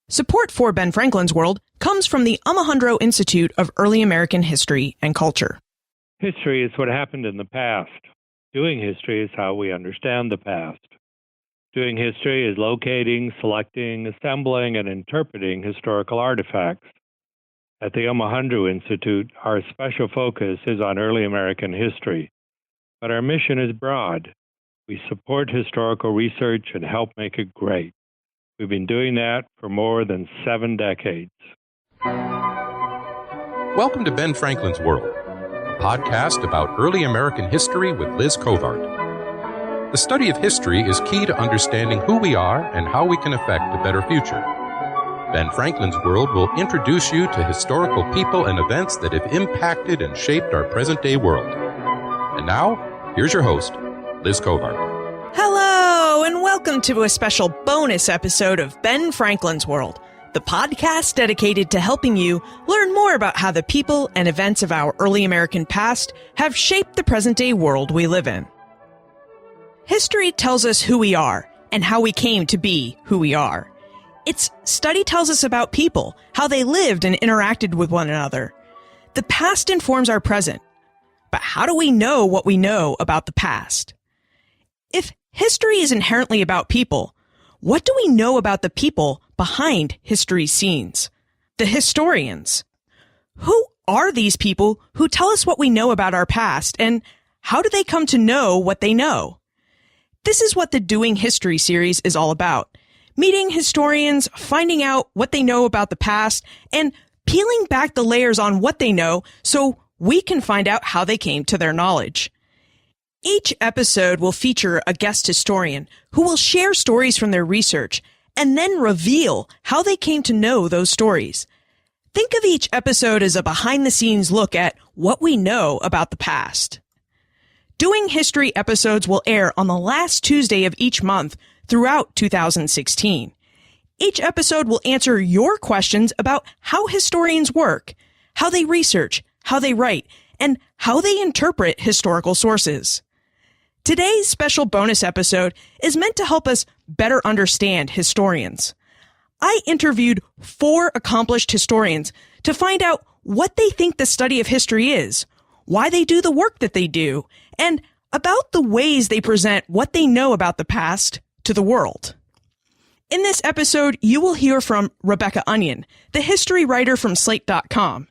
Support for Ben Franklin's World comes from the Omohundro Institute of Early American History and Culture. History is what happened in the past. Doing history is how we understand the past. Doing history is locating, selecting, assembling, and interpreting historical artifacts. At the Omohundro Institute, our special focus is on early American history, but our mission is broad. We support historical research and help make it great. We've been doing that for more than 7 decades. Welcome to Ben Franklin's World, a podcast about early American history with Liz Covart. The study of history is key to understanding who we are and how we can affect a better future. Ben Franklin's World will introduce you to historical people and events that have impacted and shaped our present-day world. And now, here's your host, Liz Covart. Hello, and welcome to a special bonus episode of Ben Franklin's World, the podcast dedicated to helping you learn more about how the people and events of our early American past have shaped the present-day world we live in. History tells us who we are and how we came to be who we are. Its study tells us about people, how they lived and interacted with one another. The past informs our present. But how do we know what we know about the past? If history is inherently about people, what do we know about the people behind history's scenes? The historians. Who are these people who tell us what we know about our past, and how do they come to know what they know? This is what the Doing History series is all about. Meeting historians, finding out what they know about the past, and peeling back the layers on what they know so we can find out how they came to their knowledge. Each episode will feature a guest historian who will share stories from their research and then reveal how they came to know those stories. Think of each episode as a behind-the-scenes look at what we know about the past. Doing History episodes will air on the last Tuesday of each month throughout 2016. Each episode will answer your questions about how historians work, how they research, how they write, and how they interpret historical sources. Today's special bonus episode is meant to help us better understand historians. I interviewed 4 accomplished historians to find out what they think the study of history is, why they do the work that they do, and about the ways they present what they know about the past to the world. In this episode, you will hear from Rebecca Onion, the history writer from Slate.com,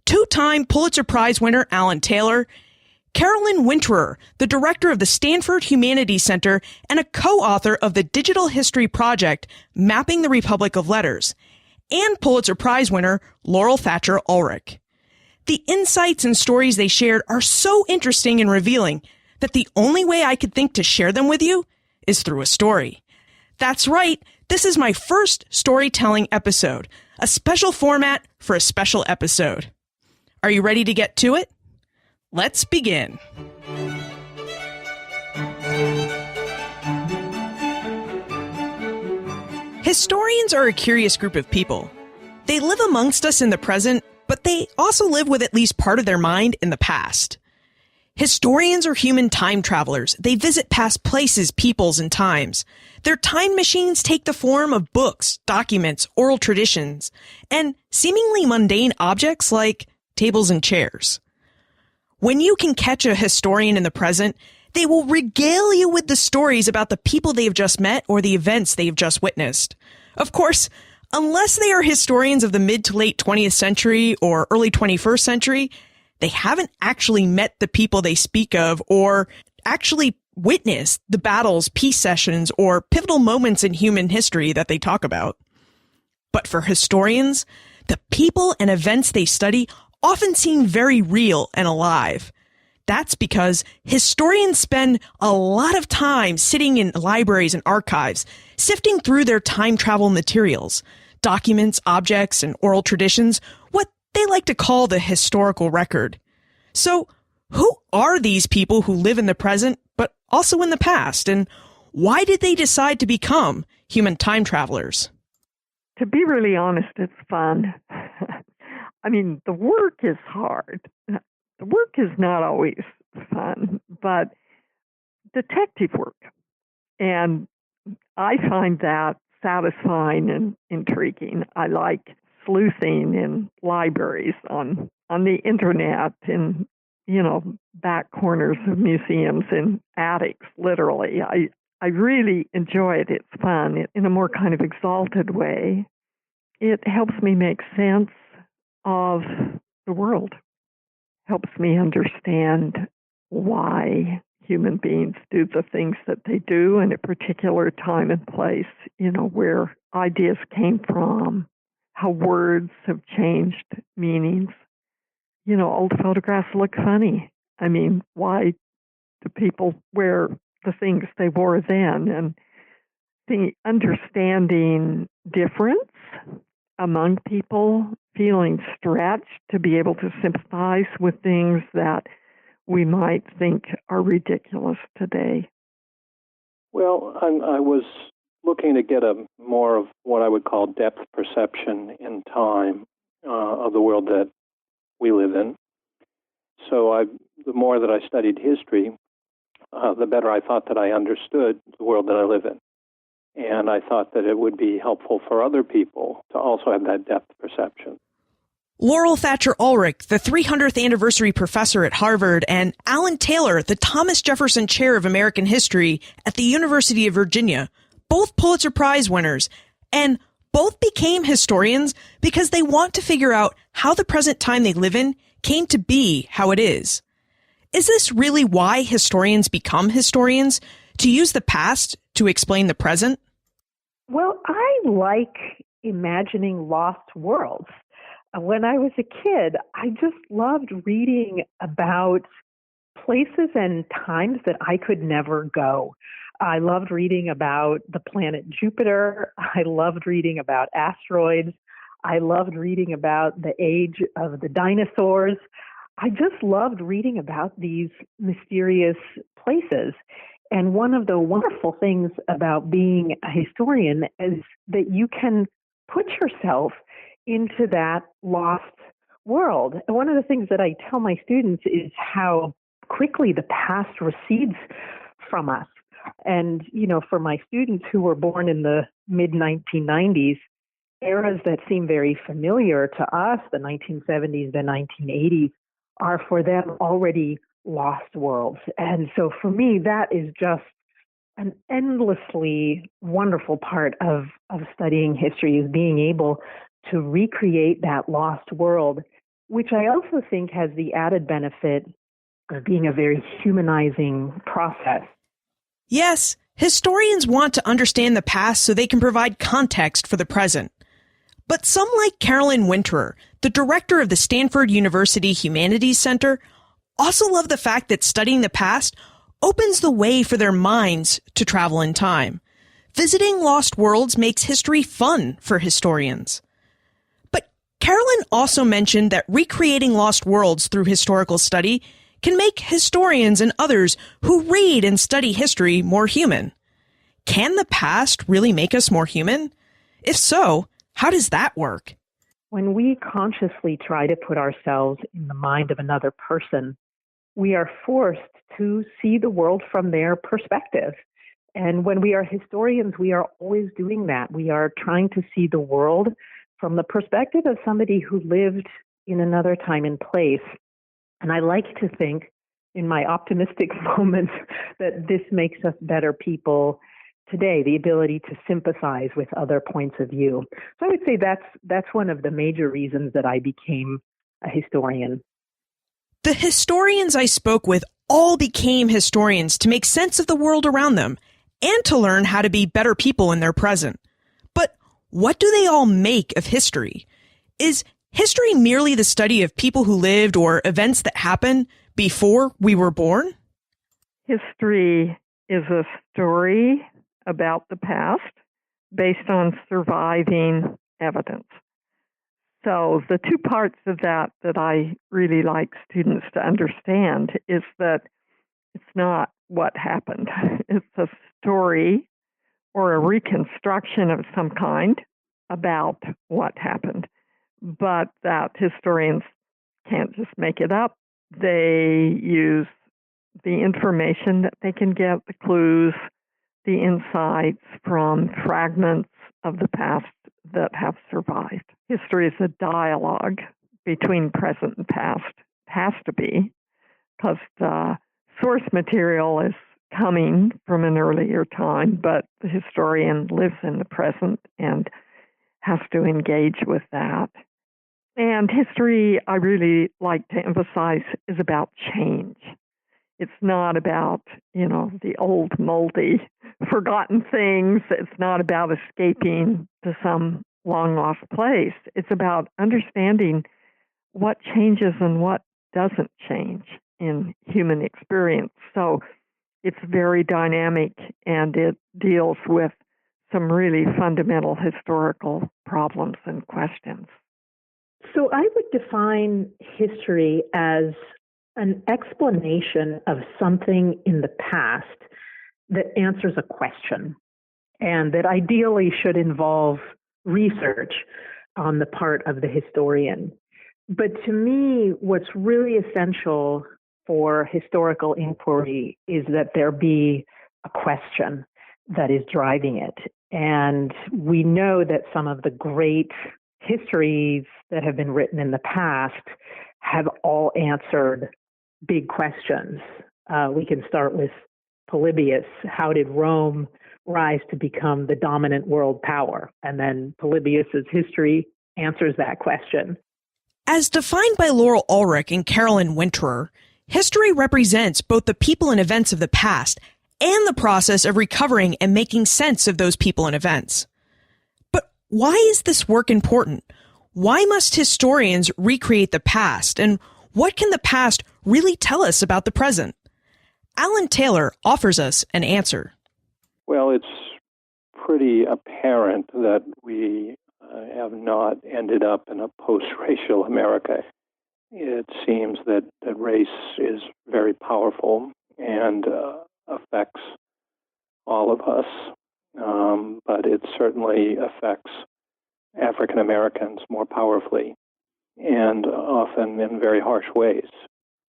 2-time Pulitzer Prize winner Alan Taylor, Carolyn Winterer, the director of the Stanford Humanities Center and a co-author of the Digital History Project, Mapping the Republic of Letters, and Pulitzer Prize winner Laurel Thatcher Ulrich. The insights and stories they shared are so interesting and revealing that the only way I could think to share them with you is through a story. That's right, this is my first storytelling episode, a special format for a special episode. Are you ready to get to it? Let's begin. Historians are a curious group of people. They live amongst us in the present, but they also live with at least part of their mind in the past. Historians are human time travelers. They visit past places, peoples, and times. Their time machines take the form of books, documents, oral traditions, and seemingly mundane objects like tables and chairs. When you can catch a historian in the present, they will regale you with the stories about the people they've just met or the events they've just witnessed. Of course, unless they are historians of the mid to late 20th century or early 21st century, they haven't actually met the people they speak of or actually witnessed the battles, peace sessions, or pivotal moments in human history that they talk about. But for historians, the people and events they study often seem very real and alive. That's because historians spend a lot of time sitting in libraries and archives, sifting through their time travel materials, documents, objects, and oral traditions, what they like to call the historical record. So, who are these people who live in the present, but also in the past, and why did they decide to become human time travelers? To be really honest, it's fun. I mean, the work is hard. The work is not always fun, but detective work. And I find that satisfying and intriguing. I like sleuthing in libraries, on the internet, in back corners of museums, in attics, literally. I really enjoy it. It's fun in a more kind of exalted way. It helps me make sense of the world, helps me understand why human beings do the things that they do in a particular time and place, where ideas came from, how words have changed meanings. Old photographs look funny. I mean, why do people wear the things they wore then? And the understanding difference among people, feeling stretched to be able to sympathize with things that we might think are ridiculous today. Well, I was looking to get more of what I would call depth perception in time of the world that we live in. So the more that I studied history, the better I thought that I understood the world that I live in. And I thought that it would be helpful for other people to also have that depth perception. Laurel Thatcher Ulrich, the 300th anniversary professor at Harvard, and Alan Taylor, the Thomas Jefferson Chair of American History at the University of Virginia, both Pulitzer Prize winners, and both became historians because they want to figure out how the present time they live in came to be how it is. Is this really why historians become historians? To use the past to explain the present? Well, I like imagining lost worlds. When I was a kid, I just loved reading about places and times that I could never go. I loved reading about the planet Jupiter. I loved reading about asteroids. I loved reading about the age of the dinosaurs. I just loved reading about these mysterious places. And one of the wonderful things about being a historian is that you can put yourself into that lost world. And one of the things that I tell my students is how quickly the past recedes from us. And, for my students who were born in the mid-1990s, eras that seem very familiar to us, the 1970s, the 1980s, are for them already lost worlds. And so for me, that is just an endlessly wonderful part of studying history, is being able to recreate that lost world, which I also think has the added benefit of being a very humanizing process. Yes, historians want to understand the past so they can provide context for the present. But some, like Carolyn Winterer, the director of the Stanford University Humanities Center, also love the fact that studying the past opens the way for their minds to travel in time. Visiting lost worlds makes history fun for historians. But Carolyn also mentioned that recreating lost worlds through historical study can make historians and others who read and study history more human. Can the past really make us more human? If so, how does that work? When we consciously try to put ourselves in the mind of another person, we are forced to see the world from their perspective. And when we are historians, we are always doing that. We are trying to see the world from the perspective of somebody who lived in another time and place. And I like to think, in my optimistic moments, that this makes us better people today, the ability to sympathize with other points of view. So I would say that's one of the major reasons that I became a historian. The historians I spoke with all became historians to make sense of the world around them and to learn how to be better people in their present. But what do they all make of history? Is history merely the study of people who lived or events that happened before we were born? History is a story about the past based on surviving evidence. So the two parts of that I really like students to understand is that it's not what happened. It's a story or a reconstruction of some kind about what happened, but that historians can't just make it up. They use the information that they can get, the clues, the insights from fragments of the past that have survived. History is a dialogue between present and past. It has to be, because the source material is coming from an earlier time, but the historian lives in the present and has to engage with that. And history, I really like to emphasize, is about change. It's not about, the old, moldy, forgotten things. It's not about escaping to some long-lost place. It's about understanding what changes and what doesn't change in human experience. So it's very dynamic, and it deals with some really fundamental historical problems and questions. So I would define history as an explanation of something in the past that answers a question, and that ideally should involve research on the part of the historian. But to me, what's really essential for historical inquiry is that there be a question that is driving it. And we know that some of the great histories that have been written in the past have all answered big questions. We can start with Polybius. How did Rome rise to become the dominant world power? And then Polybius's history answers that question. As defined by Laurel Ulrich and Carolyn Winterer, history represents both the people and events of the past and the process of recovering and making sense of those people and events. But why is this work important? Why must historians recreate the past? And what can the past really tell us about the present? Alan Taylor offers us an answer. Well, it's pretty apparent that we have not ended up in a post-racial America. It seems that race is very powerful and affects all of us, but it certainly affects African Americans more powerfully and often in very harsh ways.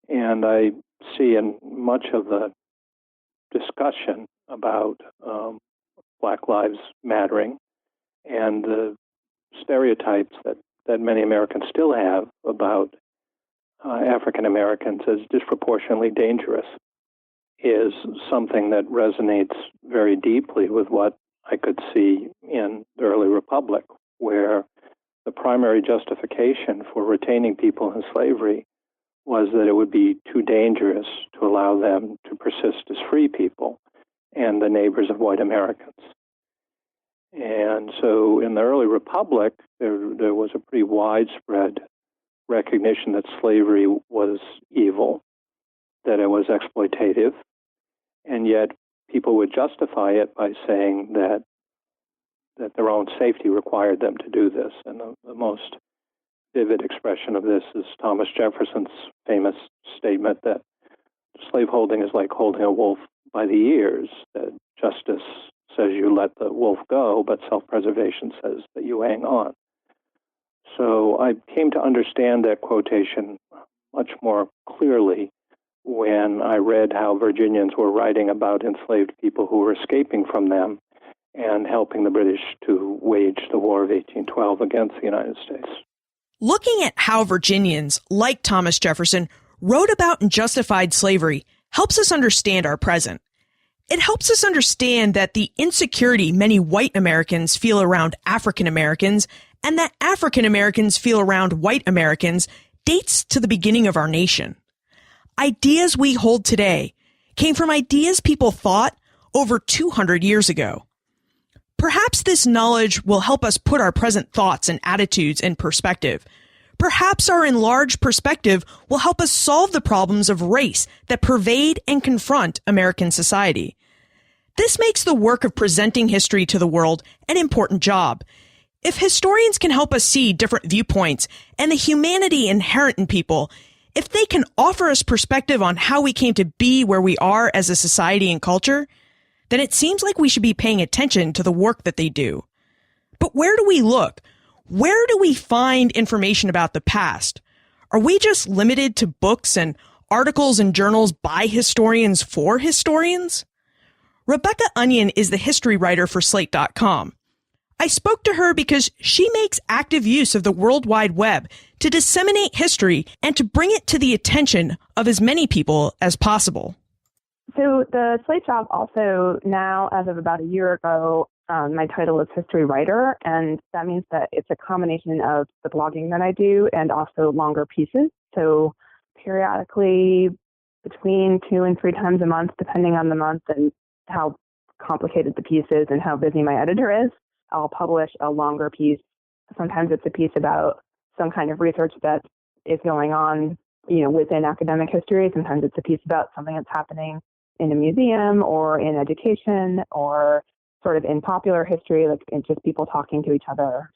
And I see in much of the discussion about Black Lives Mattering and the stereotypes that many Americans still have about African Americans as disproportionately dangerous is something that resonates very deeply with what I could see in the early republic, where the primary justification for retaining people in slavery was that it would be too dangerous to allow them to persist as free people and the neighbors of white Americans. And so in the early republic, there was a pretty widespread recognition that slavery was evil, that it was exploitative, and yet people would justify it by saying that their own safety required them to do this. And the most vivid expression of this is Thomas Jefferson's famous statement that slaveholding is like holding a wolf by the ears, that justice says you let the wolf go, but self-preservation says that you hang on. So I came to understand that quotation much more clearly when I read how Virginians were writing about enslaved people who were escaping from them and helping the British to wage the War of 1812 against the United States. Looking at how Virginians, like Thomas Jefferson, wrote about and justified slavery helps us understand our present. It helps us understand that the insecurity many white Americans feel around African Americans and that African Americans feel around white Americans dates to the beginning of our nation. Ideas we hold today came from ideas people thought over 200 years ago. Perhaps this knowledge will help us put our present thoughts and attitudes in perspective. Perhaps our enlarged perspective will help us solve the problems of race that pervade and confront American society. This makes the work of presenting history to the world an important job. If historians can help us see different viewpoints and the humanity inherent in people, if they can offer us perspective on how we came to be where we are as a society and culture, then it seems like we should be paying attention to the work that they do. But where do we look? Where do we find information about the past? Are we just limited to books and articles and journals by historians for historians? Rebecca Onion is the history writer for Slate.com. I spoke to her because she makes active use of the World Wide Web to disseminate history and to bring it to the attention of as many people as possible. So the Slate job also now, as of about a year ago, my title is history writer, and that means that it's a combination of the blogging that I do and also longer pieces. So periodically, between 2 and 3 times a month, depending on the month and how complicated the piece is and how busy my editor is, I'll publish a longer piece. Sometimes it's a piece about some kind of research that is going on, within academic history. Sometimes it's a piece about something that's happening in a museum or in education or sort of in popular history, like just people talking to each other.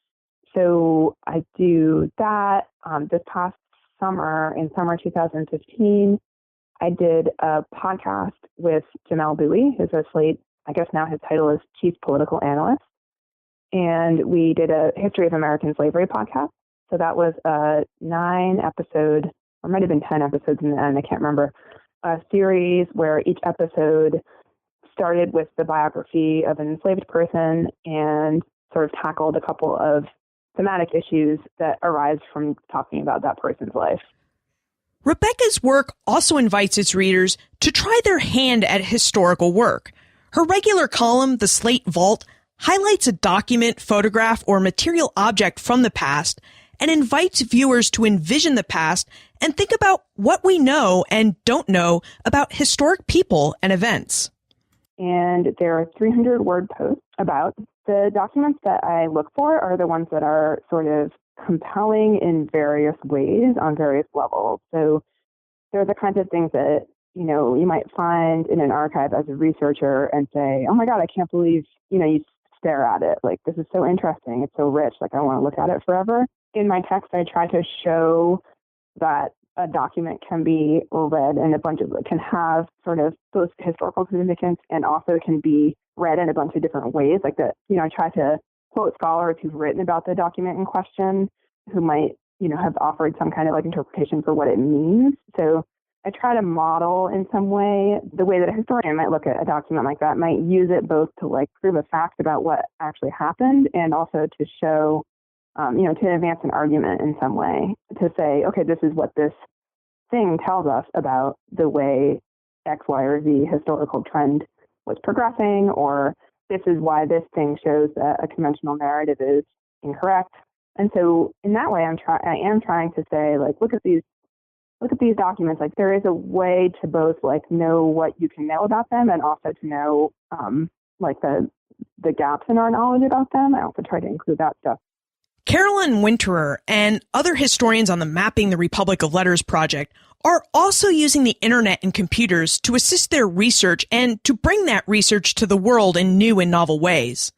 So I do that. This past summer, in summer 2015, I did a podcast with Jamelle Bouie, who's a Slate, I guess now his title is Chief Political Analyst. And we did a History of American Slavery podcast. So that was a 9-episode, or might have been 10 episodes in the end, I can't remember, a series where each episode started with the biography of an enslaved person and sort of tackled a couple of thematic issues that arise from talking about that person's life. Rebecca's work also invites its readers to try their hand at historical work. Her regular column, The Slate Vault, highlights a document, photograph, or material object from the past and invites viewers to envision the past and think about what we know and don't know about historic people and events. And there are 300-word posts about the documents that I look for are the ones that are sort of compelling in various ways on various levels. So they're the kinds of things that, you might find in an archive as a researcher and say, oh my God, I can't believe, you stare at it. Like, this is so interesting. It's so rich. Like, I want to look at it forever. In my text, I try to show that a document can be read in a bunch of, can have sort of both historical significance and also can be read in a bunch of different ways. Like that, I try to quote scholars who've written about the document in question who might, have offered some kind of like interpretation for what it means. So I try to model in some way the way that a historian might look at a document like that, might use it both to like prove a fact about what actually happened and also to show, to advance an argument in some way, to say, okay, this is what this thing tells us about the way X, Y, or Z historical trend was progressing, or this is why this thing shows that a conventional narrative is incorrect. And so in that way, I am trying to say, like, look at these documents. Like, there is a way to both like know what you can know about them and also to know like the gaps in our knowledge about them. I also try to include that stuff. Carolyn Winterer and other historians on the Mapping the Republic of Letters project are also using the internet and computers to assist their research and to bring that research to the world in new and novel ways.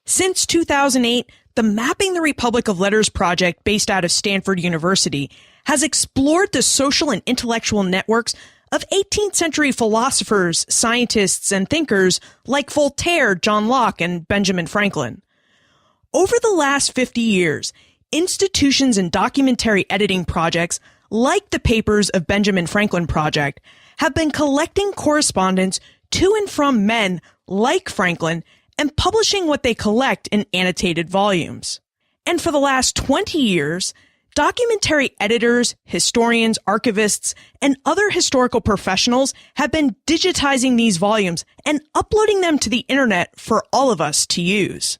Since 2008, the Mapping the Republic of Letters project, based out of Stanford University, has explored the social and intellectual networks of 18th century philosophers, scientists, and thinkers like Voltaire, John Locke, and Benjamin Franklin. Over the last 50 years, institutions and documentary editing projects like the Papers of Benjamin Franklin Project have been collecting correspondence to and from men like Franklin and publishing what they collect in annotated volumes. And for the last 20 years, documentary editors, historians, archivists, and other historical professionals have been digitizing these volumes and uploading them to the internet for all of us to use.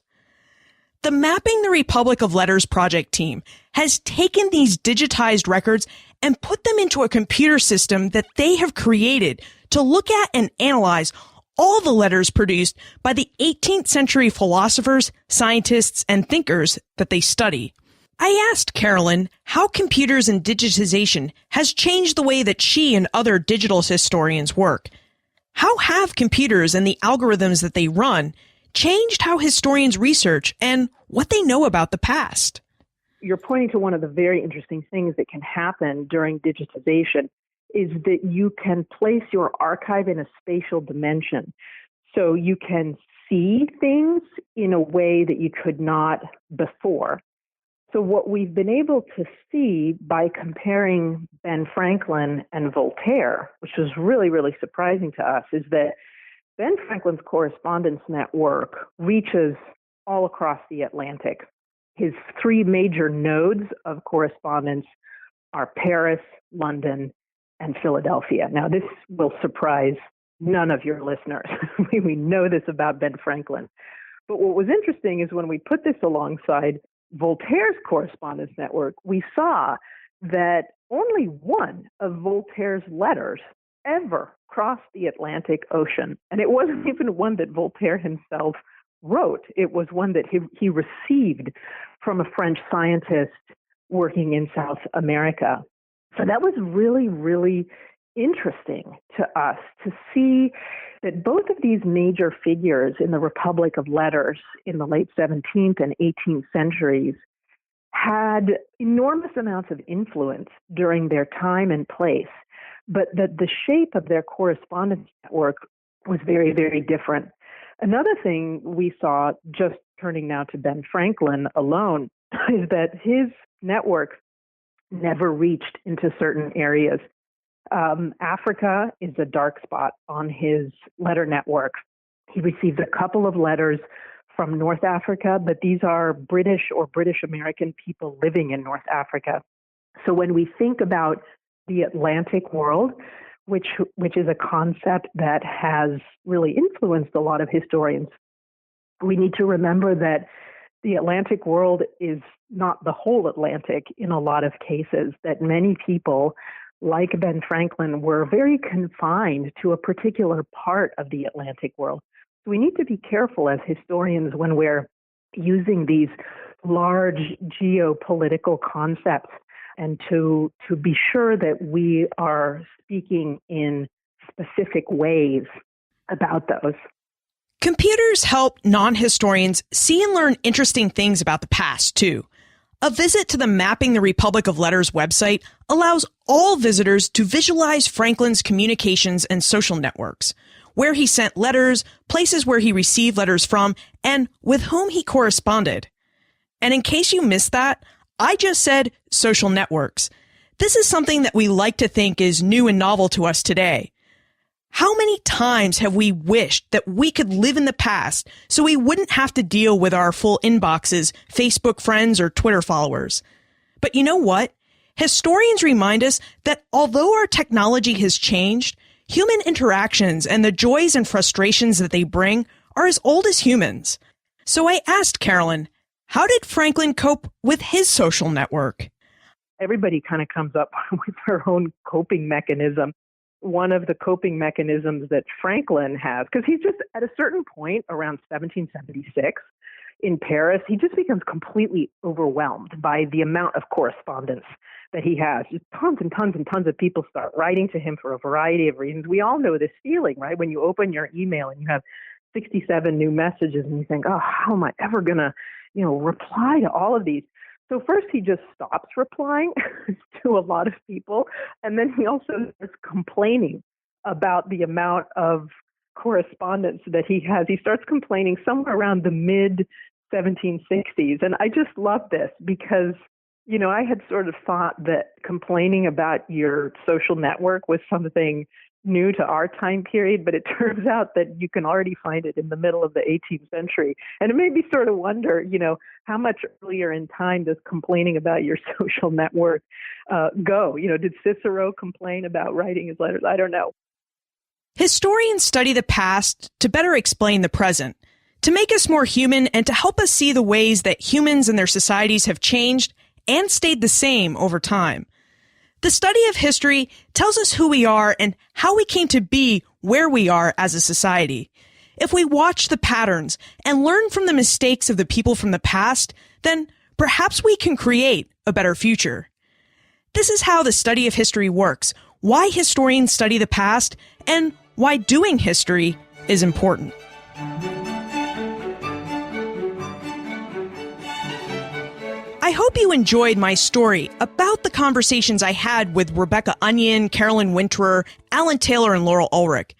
The Mapping the Republic of Letters project team has taken these digitized records and put them into a computer system that they have created to look at and analyze all the letters produced by the 18th century philosophers, scientists, and thinkers that they study. I asked Carolyn how computers and digitization has changed the way that she and other digital historians work. How have computers and the algorithms that they run changed how historians research and what they know about the past? You're pointing to one of the very interesting things that can happen during digitization is that you can place your archive in a spatial dimension. So you can see things in a way that you could not before. So what we've been able to see by comparing Ben Franklin and Voltaire, which was really, really surprising to us, is that Ben Franklin's correspondence network reaches all across the Atlantic. His three major nodes of correspondence are Paris, London, and Philadelphia. Now, this will surprise none of your listeners. We know this about Ben Franklin. But what was interesting is when we put this alongside Voltaire's correspondence network, we saw that only one of Voltaire's letters ever crossed the Atlantic Ocean. And it wasn't even one that Voltaire himself wrote. It was one that he received from a French scientist working in South America. So that was really, really interesting to us to see that both of these major figures in the Republic of Letters in the late 17th and 18th centuries had enormous amounts of influence during their time and place, but that the shape of their correspondence network was very, very different. Another thing we saw, just turning now to Ben Franklin alone, is that his network never reached into certain areas. Africa is a dark spot on his letter network. He received a couple of letters from North Africa, but these are British or British American people living in North Africa. So when we think about the Atlantic world, which is a concept that has really influenced a lot of historians, we need to remember that the Atlantic world is not the whole Atlantic in a lot of cases, that many people, like Ben Franklin, were very confined to a particular part of the Atlantic world. So we need to be careful as historians when we're using these large geopolitical concepts and to be sure that we are speaking in specific ways about those. Computers help non-historians see and learn interesting things about the past, too. A visit to the Mapping the Republic of Letters website allows all visitors to visualize Franklin's communications and social networks, where he sent letters, places where he received letters from, and with whom he corresponded. And in case you missed that, I just said social networks. This is something that we like to think is new and novel to us today. How many times have we wished that we could live in the past so we wouldn't have to deal with our full inboxes, Facebook friends, or Twitter followers? But you know what? Historians remind us that although our technology has changed, human interactions and the joys and frustrations that they bring are as old as humans. So I asked Carolyn, how did Franklin cope with his social network? Everybody kind of comes up with their own coping mechanism. One of the coping mechanisms that Franklin has, because he's just at a certain point around 1776 in Paris, he just becomes completely overwhelmed by the amount of correspondence that he has. Just tons and tons and tons of people start writing to him for a variety of reasons. We all know this feeling, right? When you open your email and you have 67 new messages and you think, oh, how am I ever going to, reply to all of these? So first he just stops replying to a lot of people, and then he also starts complaining about the amount of correspondence that he has. He starts complaining somewhere around the mid-1760s, and I just love this because, I had sort of thought that complaining about your social network was something new to our time period, but it turns out that you can already find it in the middle of the 18th century. And it made me sort of wonder, how much earlier in time does complaining about your social network go? Did Cicero complain about writing his letters? I don't know. Historians study the past to better explain the present, to make us more human and to help us see the ways that humans and their societies have changed and stayed the same over time. The study of history tells us who we are and how we came to be where we are as a society. If we watch the patterns and learn from the mistakes of the people from the past, then perhaps we can create a better future. This is how the study of history works, why historians study the past, and why doing history is important. I hope you enjoyed my story about the conversations I had with Rebecca Onion, Carolyn Winterer, Alan Taylor, and Laurel Ulrich.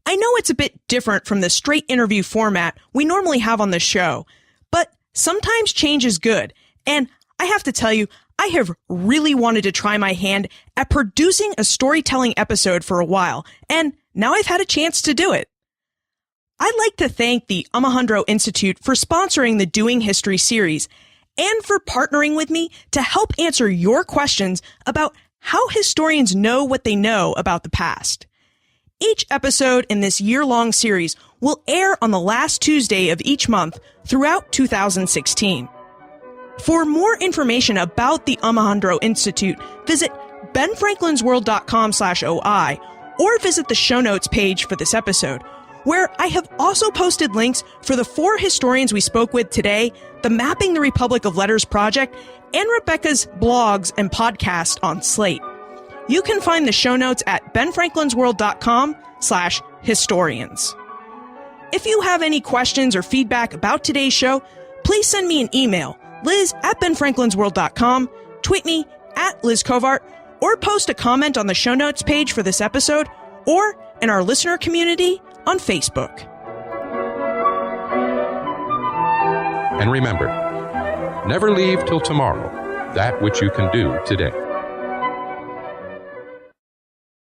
I know it's a bit different from the straight interview format we normally have on the show, but sometimes change is good. And I have to tell you, I have really wanted to try my hand at producing a storytelling episode for a while, and now I've had a chance to do it. I'd like to thank the Omohundro Institute for sponsoring the Doing History series and for partnering with me to help answer your questions about how historians know what they know about the past. Each episode in this year-long series will air on the last Tuesday of each month throughout 2016. For more information about the Omohundro Institute, visit benfranklinsworld.com/OI or visit the show notes page for this episode, where I have also posted links for the 4 historians we spoke with today, the Mapping the Republic of Letters project, and Rebecca's blogs and podcast on Slate. You can find the show notes at benfranklinsworld.com/historians. If you have any questions or feedback about today's show, please send me an email, liz@benfranklinsworld.com, tweet me @LizCovart, or post a comment on the show notes page for this episode, or in our listener community on Facebook. And remember, never leave till tomorrow that which you can do today.